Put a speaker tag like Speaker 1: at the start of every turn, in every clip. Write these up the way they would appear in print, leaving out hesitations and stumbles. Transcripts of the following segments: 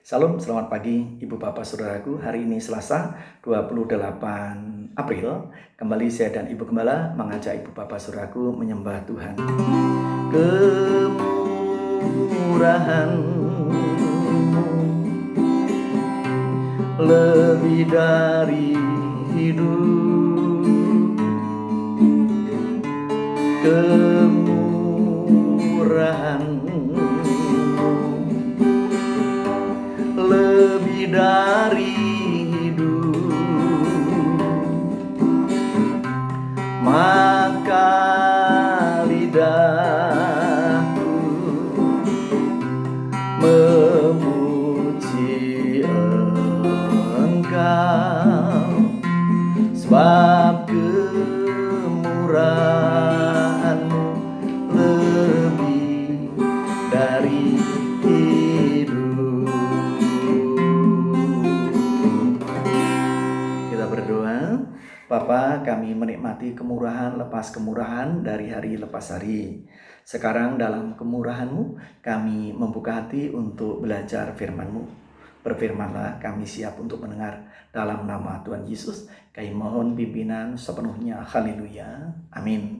Speaker 1: Salam, selamat pagi Ibu Bapak Saudaraku. Hari ini Selasa 28 April. Kembali saya dan Ibu Gembala mengajak Ibu Bapak Saudaraku menyembah Tuhan. Kemurahan lebih dari hidup, kemurahan lebih dari hidup, maka lidahku memuji Engkau, sebab kemurahan-Mu lebih dari hidup. Kita berdoa. Bapa, kami menikmati kemurahan lepas kemurahan dari hari lepas hari. Sekarang dalam kemurahan-Mu, kami membuka hati untuk belajar firman-Mu. Berfirmanlah, kami siap untuk mendengar. Dalam nama Tuhan Yesus, kami mohon pimpinan sepenuhnya. Haleluya. Amin.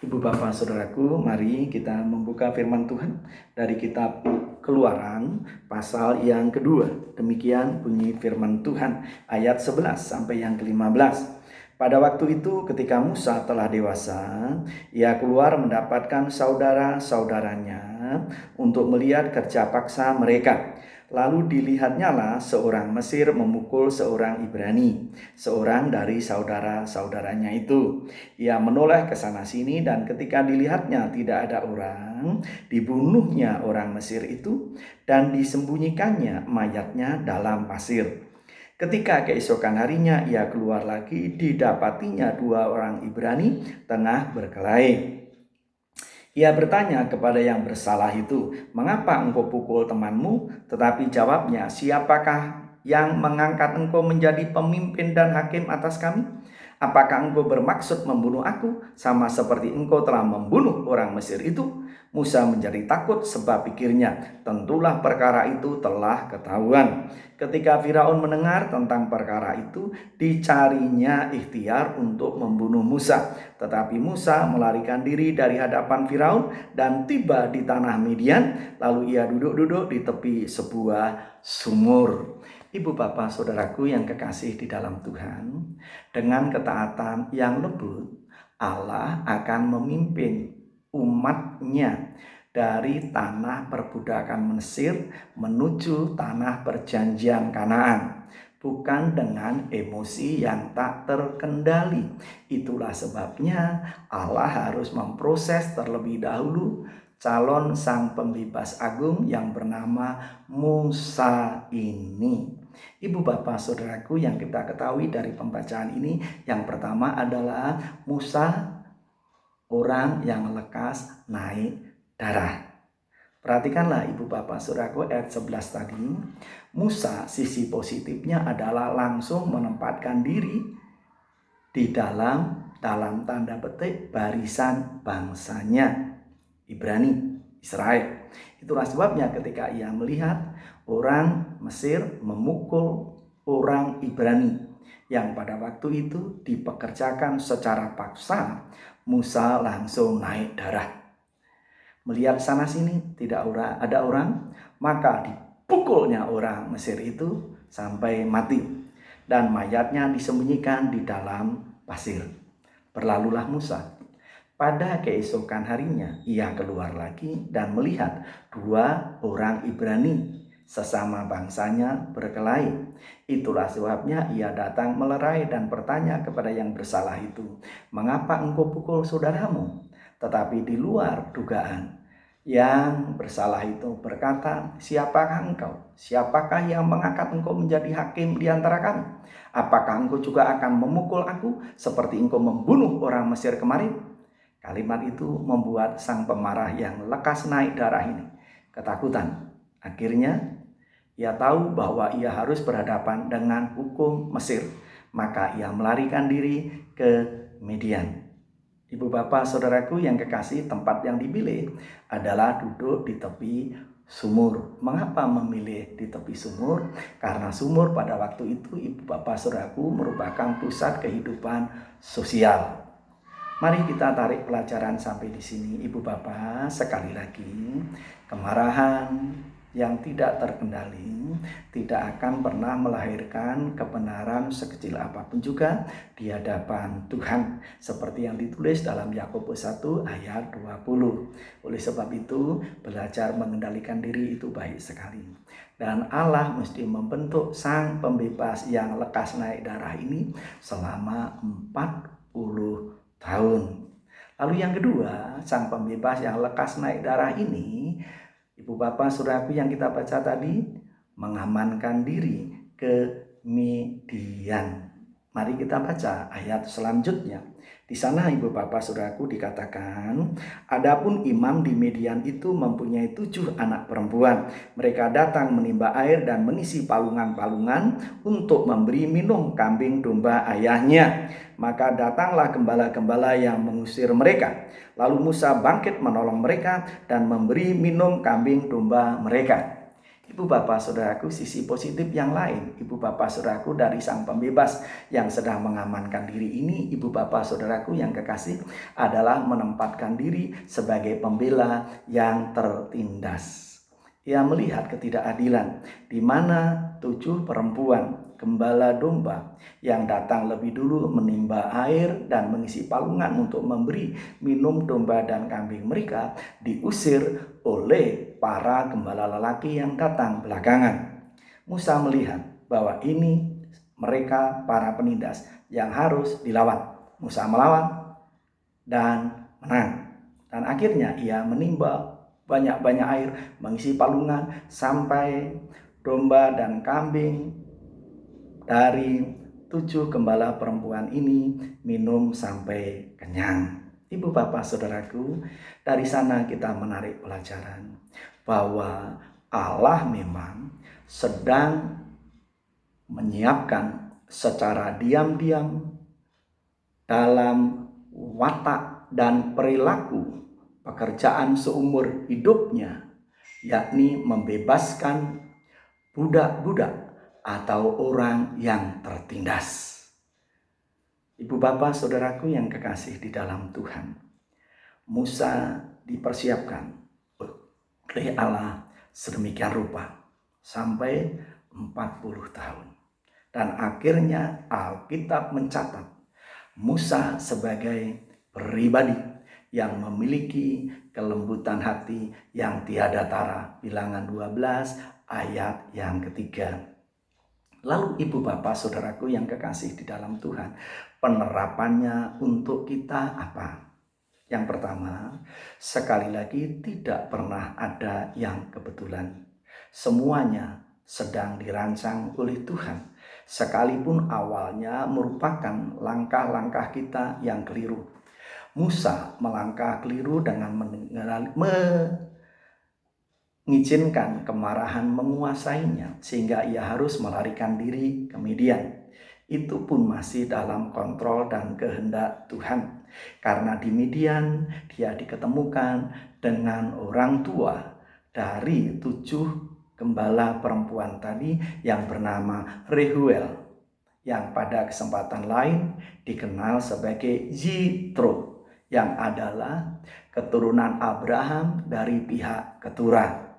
Speaker 1: Ibu Bapak Saudaraku, mari kita membuka firman Tuhan dari kitab Keluaran pasal yang kedua. Demikian bunyi firman Tuhan ayat 11 sampai yang ke-15. Pada waktu itu ketika Musa telah dewasa, ia keluar mendapatkan saudara-saudaranya untuk melihat kerja paksa mereka. Lalu dilihatnyalah seorang Mesir memukul seorang Ibrani, seorang dari saudara-saudaranya itu. Ia menoleh ke sana sini dan ketika dilihatnya tidak ada orang, dibunuhnya orang Mesir itu dan disembunyikannya mayatnya dalam pasir. Ketika keesokan harinya ia keluar lagi, didapatinya dua orang Ibrani tengah berkelahi. Ia bertanya kepada yang bersalah itu, "Mengapa engkau pukul temanmu?" Tetapi jawabnya, "Siapakah yang mengangkat engkau menjadi pemimpin dan hakim atas kami? Apakah engkau bermaksud membunuh aku, sama seperti engkau telah membunuh orang Mesir itu?" Musa menjadi takut sebab pikirnya, tentulah perkara itu telah ketahuan. Ketika Firaun mendengar tentang perkara itu, dicarinya ikhtiar untuk membunuh Musa. Tetapi Musa melarikan diri dari hadapan Firaun dan tiba di tanah Midian. Lalu ia duduk-duduk di tepi sebuah sumur. Ibu bapak saudaraku yang kekasih di dalam Tuhan, dengan ketaatan yang lembut, Allah akan memimpin umatnya dari tanah perbudakan Mesir menuju tanah perjanjian Kanaan, bukan dengan emosi yang tak terkendali. Itulah sebabnya Allah harus memproses terlebih dahulu calon sang pembebas agung yang bernama Musa ini. Ibu bapak saudaraku yang kita ketahui dari pembacaan ini, yang pertama adalah Musa orang yang lekas naik darah. Perhatikanlah ibu bapak saudaraku ayat 11 tadi. Musa sisi positifnya adalah langsung menempatkan diri di dalam tanda petik barisan bangsanya, Ibrani, Israel. Itulah sebabnya ketika ia melihat orang Mesir memukul orang Ibrani yang pada waktu itu dipekerjakan secara paksa, Musa langsung naik darah. Melihat sana sini tidak ada orang, maka dipukulnya orang Mesir itu sampai mati dan mayatnya disembunyikan di dalam pasir. Berlalulah Musa. Pada keesokan harinya ia keluar lagi dan melihat dua orang Ibrani sesama bangsanya berkelahi. Itulah sebabnya ia datang melerai dan bertanya kepada yang bersalah itu, "Mengapa engkau pukul saudaramu?" Tetapi di luar dugaan, yang bersalah itu berkata, "Siapakah engkau? Siapakah yang mengangkat engkau menjadi hakim di antara kami? Apakah engkau juga akan memukul aku seperti engkau membunuh orang Mesir kemarin?" Kalimat itu membuat sang pemarah yang lekas naik darah ini ketakutan. Akhirnya ia tahu bahwa ia harus berhadapan dengan hukum Mesir. Maka ia melarikan diri ke Midian. Ibu bapak saudaraku yang kekasih, tempat yang dipilih adalah duduk di tepi sumur. Mengapa memilih di tepi sumur? Karena sumur pada waktu itu, Ibu Bapak Saudaraku, merupakan pusat kehidupan sosial. Mari kita tarik pelajaran sampai di sini, Ibu Bapak. Sekali lagi, kemarahan yang tidak terkendali tidak akan pernah melahirkan kebenaran sekecil apapun juga di hadapan Tuhan, seperti yang ditulis dalam Yakobus 1 ayat 20. Oleh sebab itu, belajar mengendalikan diri itu baik sekali. Dan Allah mesti membentuk sang pembebas yang lekas naik darah ini selama 40 tahun. Lalu yang kedua, sang pembebas yang lekas naik darah ini, Ibu Bapak Saudaraku, yang kita baca tadi, mengamankan diri ke Midian. Mari kita baca ayat selanjutnya. Di sana, Ibu Bapak Saudaraku, dikatakan, adapun imam di Midian itu mempunyai 7 anak perempuan. Mereka datang menimba air dan mengisi palungan-palungan untuk memberi minum kambing domba ayahnya. Maka datanglah gembala-gembala yang mengusir mereka. Lalu Musa bangkit menolong mereka dan memberi minum kambing domba mereka. Ibu Bapak Saudaraku, sisi positif yang lain, Ibu Bapak Saudaraku, dari sang pembebas yang sedang mengamankan diri ini, Ibu Bapak Saudaraku yang kekasih, adalah menempatkan diri sebagai pembela yang tertindas. Ia melihat ketidakadilan di mana 7 perempuan gembala domba yang datang lebih dulu menimba air dan mengisi palungan untuk memberi minum domba dan kambing mereka diusir oleh para gembala lelaki yang datang belakangan. Musa melihat bahwa ini mereka para penindas yang harus dilawan. Musa melawan dan menang. Dan akhirnya ia menimba banyak-banyak air, mengisi palungan sampai domba dan kambing dari 7 gembala perempuan ini minum sampai kenyang. Ibu Bapak Saudaraku, dari sana kita menarik pelajaran bahwa Allah memang sedang menyiapkan secara diam-diam dalam watak dan perilaku pekerjaan seumur hidupnya, yakni membebaskan budak-budak atau orang yang tertindas. Ibu Bapak Saudaraku yang kekasih di dalam Tuhan, Musa dipersiapkan oleh Allah sedemikian rupa sampai 40 tahun. Dan akhirnya Alkitab mencatat Musa sebagai pribadi yang memiliki kelembutan hati yang tiada tara. Bilangan 12 ayat yang ketiga. Lalu Ibu Bapak Saudaraku yang kekasih di dalam Tuhan, penerapannya untuk kita apa? Yang pertama, sekali lagi tidak pernah ada yang kebetulan. Semuanya sedang dirancang oleh Tuhan. Sekalipun awalnya merupakan langkah-langkah kita yang keliru. Musa melangkah keliru dengan mengizinkan kemarahan menguasainya sehingga ia harus melarikan diri ke Midian. Itu pun masih dalam kontrol dan kehendak Tuhan. Karena di Midian dia diketemukan dengan orang tua dari 7 gembala perempuan tadi yang bernama Rehuel, yang pada kesempatan lain dikenal sebagai Yitro, yang adalah keturunan Abraham dari pihak keturah.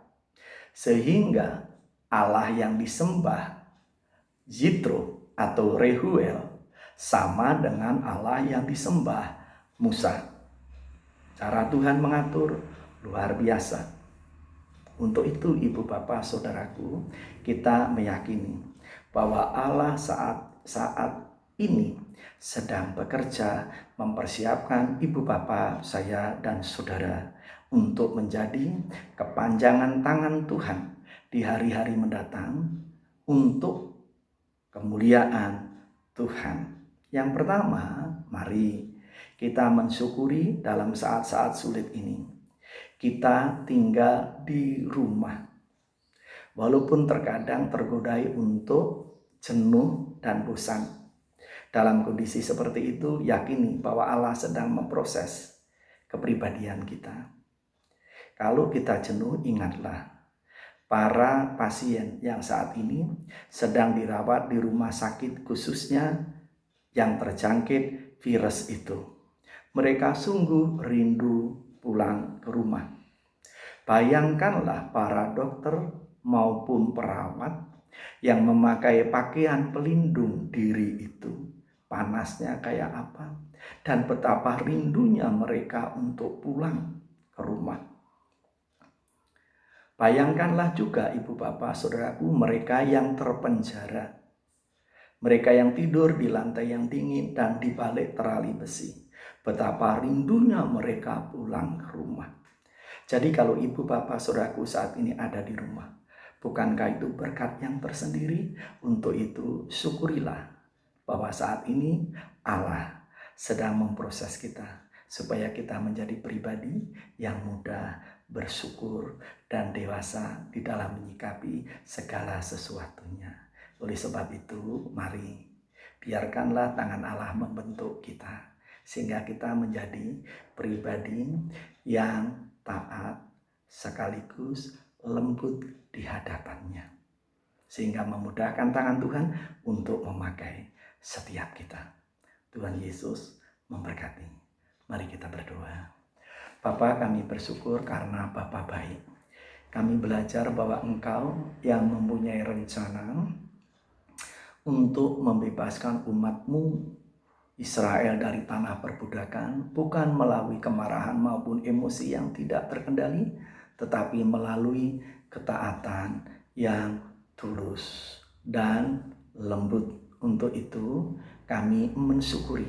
Speaker 1: Sehingga Allah yang disembah, Yitro atau Rehuel, sama dengan Allah yang disembah, Musa. Cara Tuhan mengatur luar biasa. Untuk itu Ibu Bapak Saudaraku, kita meyakini bahwa Allah saat ini sedang bekerja mempersiapkan Ibu Bapak, saya dan saudara untuk menjadi kepanjangan tangan Tuhan di hari-hari mendatang untuk kemuliaan Tuhan. Yang pertama, mari kita mensyukuri dalam saat-saat sulit ini. Kita tinggal di rumah. Walaupun terkadang tergodai untuk jenuh dan bosan. Dalam kondisi seperti itu, yakini bahwa Allah sedang memproses kepribadian kita. Kalau kita jenuh, ingatlah para pasien yang saat ini sedang dirawat di rumah sakit khususnya yang terjangkit virus itu. Mereka sungguh rindu pulang ke rumah. Bayangkanlah para dokter maupun perawat yang memakai pakaian pelindung diri itu. Panasnya kayak apa? Dan betapa rindunya mereka untuk pulang ke rumah. Bayangkanlah juga ibu bapak saudaraku, mereka yang terpenjara. Mereka yang tidur di lantai yang dingin dan di balik terali besi. Betapa rindunya mereka pulang ke rumah. Jadi kalau ibu bapak saudaraku saat ini ada di rumah, bukankah itu berkat yang tersendiri? Untuk itu syukurilah bahwa saat ini Allah sedang memproses kita supaya kita menjadi pribadi yang mudah bersyukur dan dewasa di dalam menyikapi segala sesuatunya. Oleh sebab itu, mari biarkanlah tangan Allah membentuk kita sehingga kita menjadi pribadi yang taat sekaligus lembut di hadapannya, sehingga memudahkan tangan Tuhan untuk memakai setiap kita. Tuhan Yesus memberkati. Mari kita berdoa. Bapa, kami bersyukur karena Bapa baik. Kami belajar bahwa Engkau yang mempunyai rencana untuk membebaskan umat-Mu Israel dari tanah perbudakan, bukan melalui kemarahan maupun emosi yang tidak terkendali, tetapi melalui ketaatan yang tulus dan lembut. Untuk itu kami mensyukuri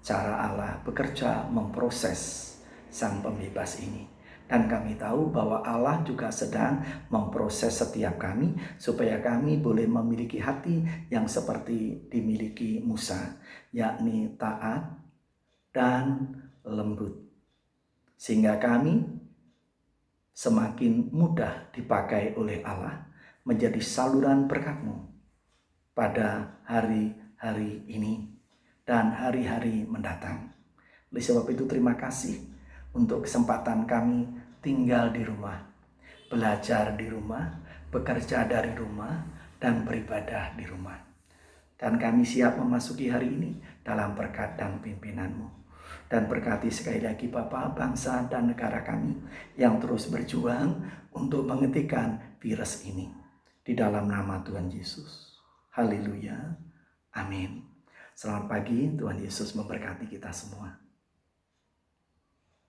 Speaker 1: cara Allah bekerja memproses sang pembebas ini. Dan kami tahu bahwa Allah juga sedang memproses setiap kami supaya kami boleh memiliki hati yang seperti dimiliki Musa, yakni taat dan lembut. Sehingga kami semakin mudah dipakai oleh Allah menjadi saluran berkat-Mu pada hari-hari ini dan hari-hari mendatang. Oleh sebab itu terima kasih untuk kesempatan kami tinggal di rumah, belajar di rumah, bekerja dari rumah, dan beribadah di rumah. Dan kami siap memasuki hari ini dalam berkat dan pimpinan-Mu. Dan berkati sekali lagi Bapa, bangsa dan negara kami yang terus berjuang untuk menghentikan virus ini. Di dalam nama Tuhan Yesus. Haleluya. Amin. Selamat pagi, Tuhan Yesus memberkati kita semua.